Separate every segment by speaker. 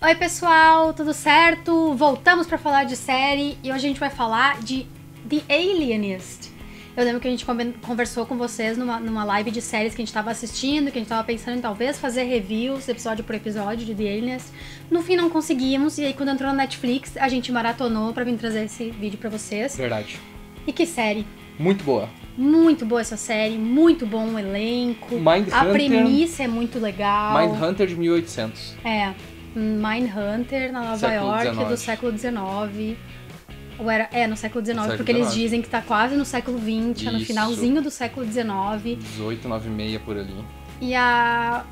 Speaker 1: Oi pessoal, tudo certo? Voltamos pra falar de série e hoje a gente vai falar de The Alienist. Eu lembro que a gente conversou com vocês numa live de séries que a gente tava assistindo, que a gente tava pensando em talvez fazer reviews, episódio por episódio de The Alienist. No fim não conseguimos, e aí quando entrou na Netflix a gente maratonou pra vir trazer esse vídeo pra vocês.
Speaker 2: Verdade.
Speaker 1: E que série!
Speaker 2: Muito boa.
Speaker 1: Muito boa essa série, muito bom o elenco. A premissa é muito legal.
Speaker 2: Mindhunter de 1800.
Speaker 1: É. Mindhunter na Nova York do século XIX. Ou era, no século XIX, porque eles dizem que tá quase no século XX, é no finalzinho do século XIX.
Speaker 2: 18, 9 e meia por ali.
Speaker 1: E a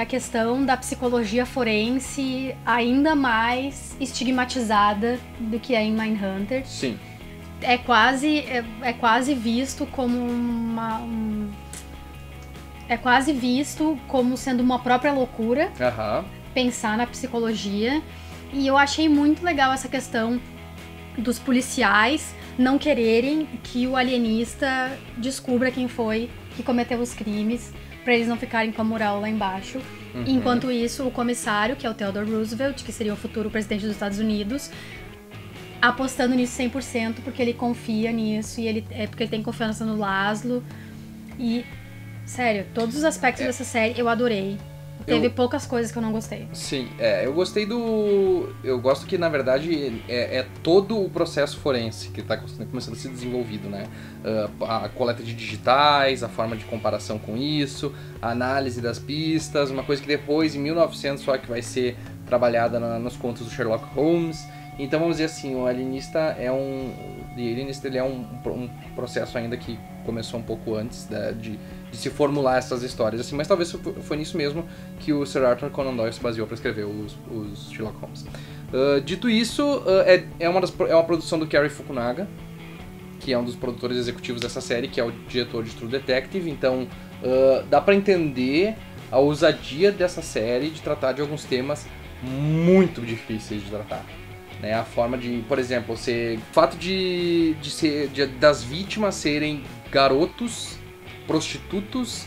Speaker 1: questão da psicologia forense ainda mais estigmatizada do que é em Mindhunter.
Speaker 2: Sim.
Speaker 1: É quase visto como é quase visto como sendo uma própria loucura. Pensar na psicologia. E eu achei muito legal essa questão dos policiais não quererem que o alienista descubra quem foi que cometeu os crimes, pra eles não ficarem com a moral lá embaixo. Enquanto isso, o comissário, que é o Theodore Roosevelt, que seria o futuro presidente dos Estados Unidos, apostando nisso 100%, porque ele confia nisso, e porque ele tem confiança no Laszlo. E, sério, todos os aspectos dessa série eu adorei. Teve poucas coisas que eu não gostei.
Speaker 2: Sim, eu gostei eu gosto que, na verdade, é todo o processo forense que está começando a ser desenvolvido, né? A coleta de digitais, a forma de comparação com isso, a análise das pistas, uma coisa que depois, em 1900, só que vai ser trabalhada nos contos do Sherlock Holmes. Então, vamos dizer assim, o Alienista The Alienist, ele é um processo ainda que começou um pouco antes de se formular essas histórias, assim, mas talvez foi nisso mesmo que o Sir Arthur Conan Doyle se baseou para escrever os Sherlock Holmes. Dito isso, é uma produção do Cary Fukunaga, que é um dos produtores executivos dessa série, que é o diretor de True Detective, então dá para entender a ousadia dessa série de tratar de alguns temas muito difíceis de tratar. Né, a forma de, por exemplo, o fato das vítimas serem garotos, prostitutos,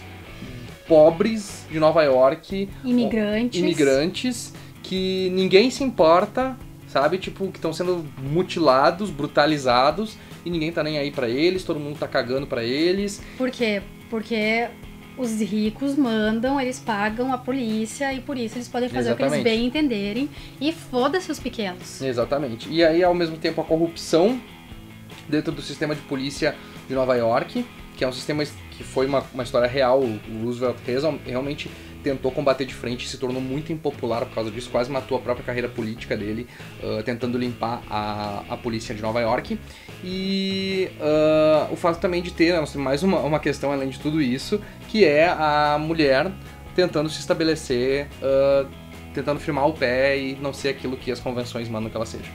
Speaker 2: pobres de Nova York, imigrantes que ninguém se importa, sabe? Tipo, que estão sendo mutilados, brutalizados, e ninguém tá nem aí pra eles, todo mundo tá cagando pra eles.
Speaker 1: Por quê? Porque os ricos mandam, eles pagam a polícia e por isso eles podem fazer o que eles bem entenderem e foda-se os pequenos.
Speaker 2: Exatamente. E aí, ao mesmo tempo, a corrupção dentro do sistema de polícia de Nova York, que é um sistema que foi uma história real. O Roosevelt realmente tentou combater de frente e se tornou muito impopular por causa disso, quase matou a própria carreira política dele, tentando limpar a polícia de Nova York. E o fato também de ter mais uma questão além de tudo isso, que é a mulher tentando se estabelecer, tentando firmar o pé e não ser aquilo que as convenções mandam que ela seja,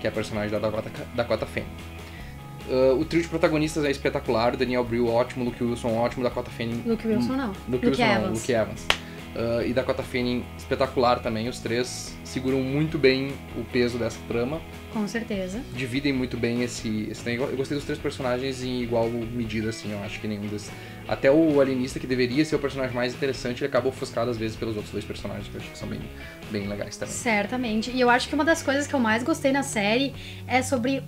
Speaker 2: que é a personagem da Dakota Fanning. O trio de protagonistas é espetacular, Daniel Brühl ótimo, Luke Wilson ótimo, Dakota Fanning...
Speaker 1: Luke Wilson não.
Speaker 2: Luke Evans. E Dakota Fanning espetacular também, os três seguram muito bem o peso dessa trama.
Speaker 1: Com certeza. Dividem
Speaker 2: muito bem esse negócio. Eu gostei dos três personagens em igual medida, assim, eu acho que nenhum desses... Até o alienista, que deveria ser o personagem mais interessante, ele acaba ofuscado às vezes pelos outros dois personagens, que eu acho que são bem legais também.
Speaker 1: Certamente. E eu acho que uma das coisas que eu mais gostei na série é sobre...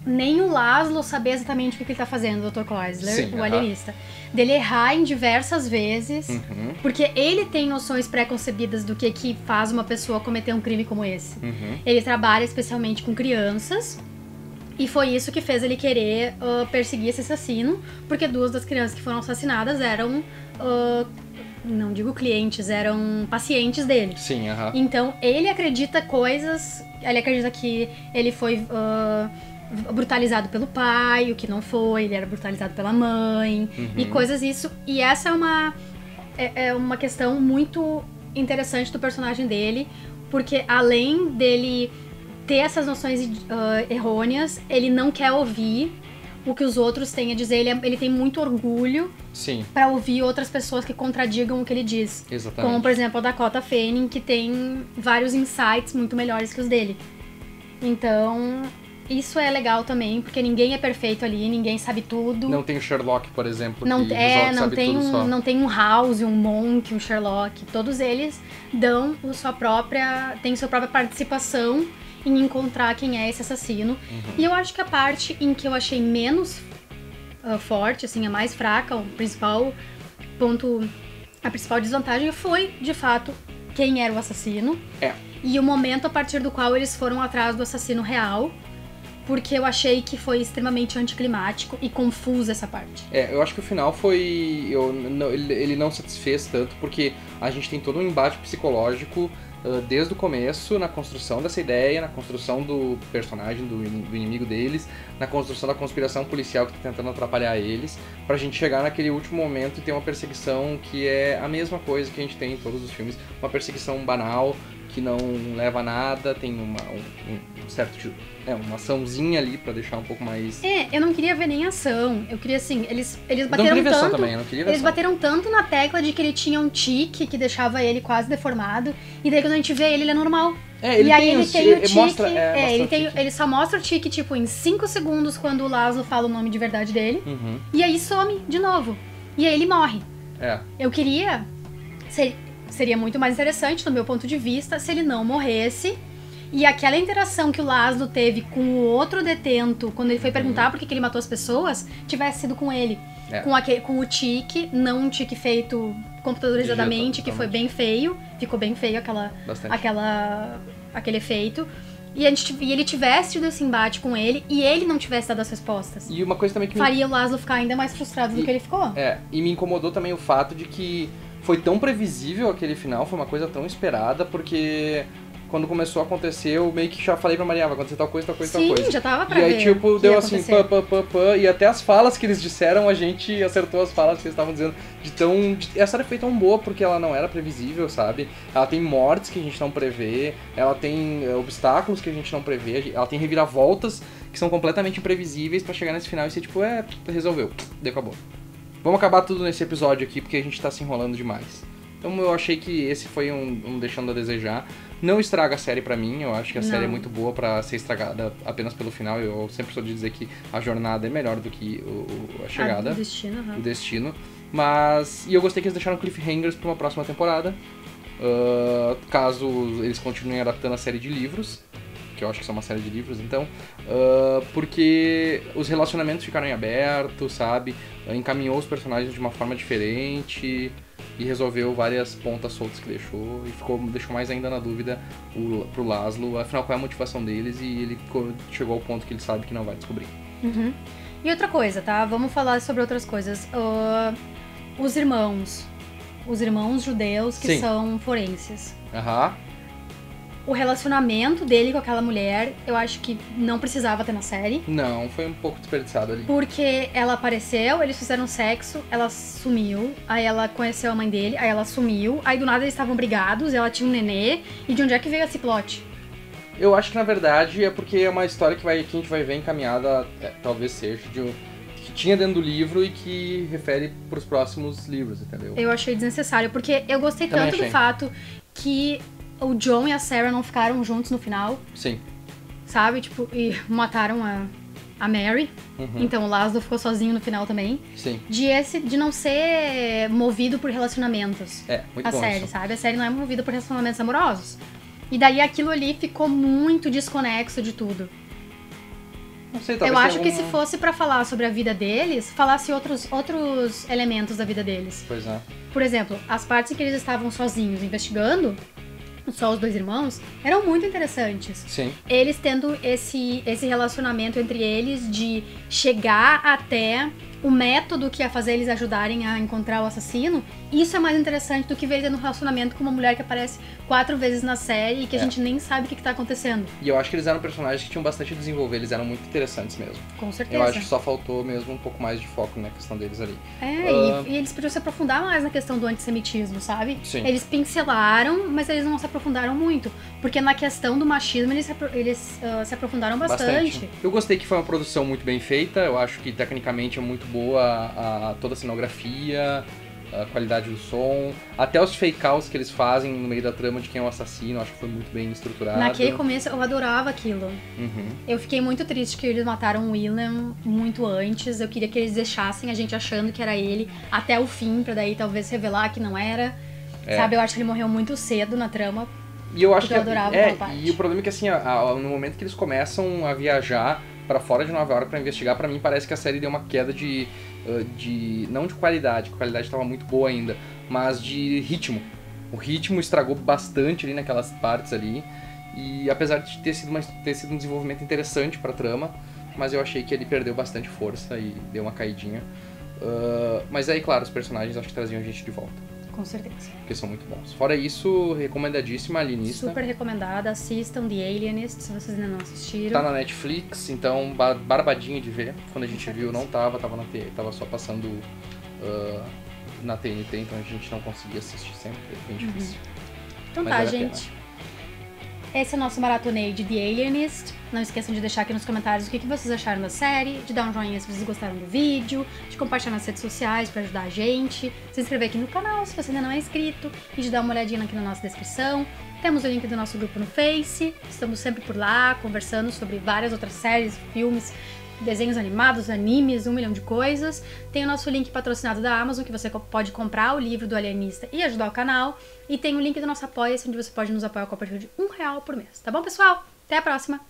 Speaker 1: nem o Laszlo saber exatamente o que ele tá fazendo, o Dr. Kreisler, o alienista. Dele errar em diversas vezes, porque ele tem noções pré-concebidas do que faz uma pessoa cometer um crime como esse. Ele trabalha especialmente com crianças, e foi isso que fez ele querer perseguir esse assassino, porque duas das crianças que foram assassinadas eram... não digo clientes, eram pacientes dele.
Speaker 2: Sim,
Speaker 1: Então, ele acredita ele acredita que ele foi... brutalizado pelo pai, o que não foi, ele era brutalizado pela mãe, e coisas isso. E essa é uma questão muito interessante do personagem dele, porque além dele ter essas noções errôneas, ele não quer ouvir o que os outros têm a dizer, ele tem muito orgulho pra ouvir outras pessoas que contradigam o que ele diz.
Speaker 2: Exatamente.
Speaker 1: Como, por exemplo, a Dakota Fanning, que tem vários insights muito melhores que os dele. Então... Isso é legal também, porque ninguém é perfeito ali, ninguém sabe tudo.
Speaker 2: Não tem o Sherlock, por exemplo,
Speaker 1: não,
Speaker 2: que resolve sabe tudo só.
Speaker 1: Não tem um House, um Monk, um Sherlock. Todos eles têm sua própria participação em encontrar quem é esse assassino. E eu acho que a parte em que eu achei menos forte, assim, a mais fraca, o principal ponto, a principal desvantagem foi, de fato, quem era o assassino. E o momento a partir do qual eles foram atrás do assassino real, porque eu achei que foi extremamente anticlimático e confuso essa parte.
Speaker 2: Eu acho que o final foi... ele não satisfez tanto, porque a gente tem todo um embate psicológico desde o começo, na construção dessa ideia, na construção do personagem, do inimigo deles, na construção da conspiração policial que tá tentando atrapalhar eles, pra gente chegar naquele último momento e ter uma perseguição que é a mesma coisa que a gente tem em todos os filmes, uma perseguição banal, que não leva a nada, tem uma açãozinha ali pra deixar um pouco mais...
Speaker 1: eu não queria ver nem ação, eu queria assim, eles bateram tanto...
Speaker 2: também, eu não queria ver
Speaker 1: eles bateram tanto na tecla de que ele tinha um tique que deixava ele quase deformado, e daí quando a gente vê ele é normal.
Speaker 2: Ele tem o tique,
Speaker 1: ele só mostra o tique, tipo, em 5 segundos quando o Laszlo fala o nome de verdade dele, e aí some de novo, e aí ele morre. Eu queria... Seria muito mais interessante, no meu ponto de vista, se ele não morresse. E aquela interação que o Laszlo teve com o outro detento, quando ele foi perguntar por que ele matou as pessoas, tivesse sido com ele. Com o tique, não um tique feito computadorizadamente, que foi bem feio. Ficou bem feio aquele efeito. E ele tivesse tido esse embate com ele, e ele não tivesse dado as respostas.
Speaker 2: E uma coisa também que
Speaker 1: faria o Laszlo ficar ainda mais frustrado do que ele ficou.
Speaker 2: E me incomodou também o fato de que foi tão previsível aquele final, foi uma coisa tão esperada, porque quando começou a acontecer, eu meio que já falei pra Maria, vai acontecer tal coisa, tal coisa, tal coisa.
Speaker 1: Sim, já tava pra
Speaker 2: ver.
Speaker 1: E
Speaker 2: aí, tipo, deu assim, e até as falas que eles disseram, a gente acertou as falas que eles estavam dizendo. Essa série foi tão boa porque ela não era previsível, sabe? Ela tem mortes que a gente não prevê, ela tem obstáculos que a gente não prevê, ela tem reviravoltas que são completamente imprevisíveis pra chegar nesse final e ser tipo, resolveu, daí acabou. Vamos acabar tudo nesse episódio aqui, porque a gente tá se enrolando demais. Então eu achei que esse foi um deixando a desejar. Não estraga a série pra mim, eu acho que a série é muito boa pra ser estragada apenas pelo final. Eu sempre sou de dizer que a jornada é melhor do que a chegada.
Speaker 1: O
Speaker 2: destino. Mas... E eu gostei que eles deixaram cliffhangers pra uma próxima temporada. Caso eles continuem adaptando a série de livros, que eu acho que são uma série de livros, então, porque os relacionamentos ficaram em aberto, sabe? Encaminhou os personagens de uma forma diferente e resolveu várias pontas soltas que deixou e deixou mais ainda na dúvida pro Laszlo, afinal, qual é a motivação deles, e ele chegou ao ponto que ele sabe que não vai descobrir.
Speaker 1: E outra coisa, tá? Vamos falar sobre outras coisas. Os irmãos judeus que são forenses. O relacionamento dele com aquela mulher, eu acho que não precisava ter na série.
Speaker 2: Não, foi um pouco desperdiçado ali.
Speaker 1: Porque ela apareceu, eles fizeram sexo, ela sumiu, aí ela conheceu a mãe dele, aí ela sumiu, aí do nada eles estavam brigados, ela tinha um nenê, e de onde é que veio esse plot?
Speaker 2: Eu acho que na verdade é porque é uma história que a gente vai ver encaminhada, talvez seja, que tinha dentro do livro e que refere pros próximos livros, entendeu?
Speaker 1: Eu achei desnecessário, porque eu gostei tanto do fato que o John e a Sarah não ficaram juntos no final.
Speaker 2: Sim.
Speaker 1: Sabe? Tipo, e mataram a Mary. Então o Laszlo ficou sozinho no final também.
Speaker 2: Sim.
Speaker 1: De não ser movido por relacionamentos.
Speaker 2: Muito bom.
Speaker 1: A série,
Speaker 2: isso.
Speaker 1: sabe? A série não é movida por relacionamentos amorosos. E daí aquilo ali ficou muito desconexo de tudo.
Speaker 2: Não sei, talvez
Speaker 1: eu acho que se fosse pra falar sobre a vida deles, falasse outros elementos da vida deles.
Speaker 2: Pois é.
Speaker 1: Por exemplo, as partes em que eles estavam sozinhos investigando, só os dois irmãos, eram muito interessantes.
Speaker 2: Sim.
Speaker 1: Eles tendo esse relacionamento entre eles de chegar até o método que ia fazer eles ajudarem a encontrar o assassino, isso é mais interessante do que ver ele no relacionamento com uma mulher que aparece 4 vezes na série e que a gente nem sabe o que tá acontecendo.
Speaker 2: E eu acho que eles eram personagens que tinham bastante a desenvolver, eles eram muito interessantes mesmo.
Speaker 1: Com certeza.
Speaker 2: Eu acho que só faltou mesmo um pouco mais de foco na questão deles ali.
Speaker 1: E eles podiam se aprofundar mais na questão do antissemitismo, sabe?
Speaker 2: Sim.
Speaker 1: Eles pincelaram, mas eles não se aprofundaram muito. Porque na questão do machismo eles se aprofundaram bastante.
Speaker 2: Eu gostei que foi uma produção muito bem feita, eu acho que tecnicamente é muito boa toda a cenografia, a qualidade do som, até os fake-outs que eles fazem no meio da trama de quem é o assassino, acho que foi muito bem estruturado.
Speaker 1: Naquele começo eu adorava aquilo.
Speaker 2: Uhum.
Speaker 1: Eu fiquei muito triste que eles mataram o William muito antes. Eu queria que eles deixassem a gente achando que era ele até o fim, pra daí talvez revelar que não era. Sabe, eu acho que ele morreu muito cedo na trama.
Speaker 2: E eu acho que
Speaker 1: eu adorava aquela parte.
Speaker 2: E o problema é que assim, no momento que eles começam a viajar pra fora de Nova York pra investigar, pra mim parece que a série deu uma queda de não de qualidade, a qualidade tava muito boa ainda, mas de ritmo. O ritmo estragou bastante ali naquelas partes ali, e apesar de ter sido um desenvolvimento interessante pra trama, mas eu achei que ele perdeu bastante força e deu uma caidinha. Mas aí, claro, os personagens acho que traziam a gente de volta.
Speaker 1: Com certeza.
Speaker 2: Porque são muito bons. Fora isso, recomendadíssima, Alienista.
Speaker 1: Super recomendada. Assistam The Alienist, se vocês ainda não assistiram.
Speaker 2: Tá na Netflix, então barbadinho de ver. Quando a gente viu não tava tava só passando na TNT, então a gente não conseguia assistir sempre, é bem difícil.
Speaker 1: Então mas tá, gente. Esse é o nosso maratonei de The Alienist. Não esqueçam de deixar aqui nos comentários o que vocês acharam da série, de dar um joinha se vocês gostaram do vídeo, de compartilhar nas redes sociais pra ajudar a gente, se inscrever aqui no canal se você ainda não é inscrito e de dar uma olhadinha aqui na nossa descrição. Temos o link do nosso grupo no Face, estamos sempre por lá conversando sobre várias outras séries, filmes, desenhos animados, animes, 1 milhão de coisas. Tem o nosso link patrocinado da Amazon, que você pode comprar o livro do Alienista e ajudar o canal. E tem o link do nosso Apoia-se, onde você pode nos apoiar com a partir de R$1 por mês. Tá bom, pessoal? Até a próxima!